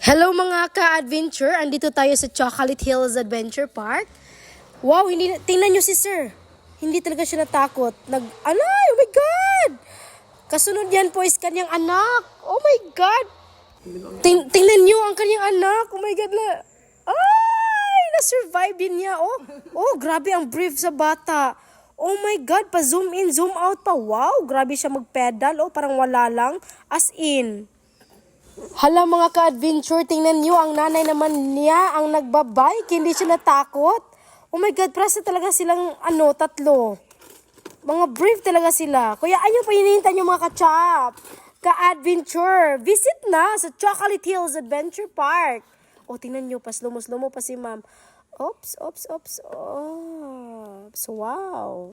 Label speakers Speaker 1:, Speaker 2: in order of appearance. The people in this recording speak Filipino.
Speaker 1: Hello mga ka-adventure, andito tayo sa Chocolate Hills Adventure Park. Wow, tingnan nyo si Sir. Hindi talaga siya natakot. Oh my God! Kasunod yan po is kanyang anak. Oh my God! Tingnan nyo ang kanyang anak. Oh my God na-survive din niya. Oh, grabe ang brave sa bata. Oh my God, pa-zoom in, zoom out pa. Wow, grabe siya mag-pedal. Oh, parang wala lang. As in. Hala mga ka-adventure, tingnan nyo, ang nanay naman niya ang nagbabike, hindi siya natakot. Oh my God, prasa talaga silang tatlo. Mga brave talaga sila. Kaya ano pa hinihintay nyo mga ka-chop? Ka-adventure, visit na sa Chocolate Hills Adventure Park. Oh, tingnan nyo, slow mo pa si ma'am. Oops. Wow.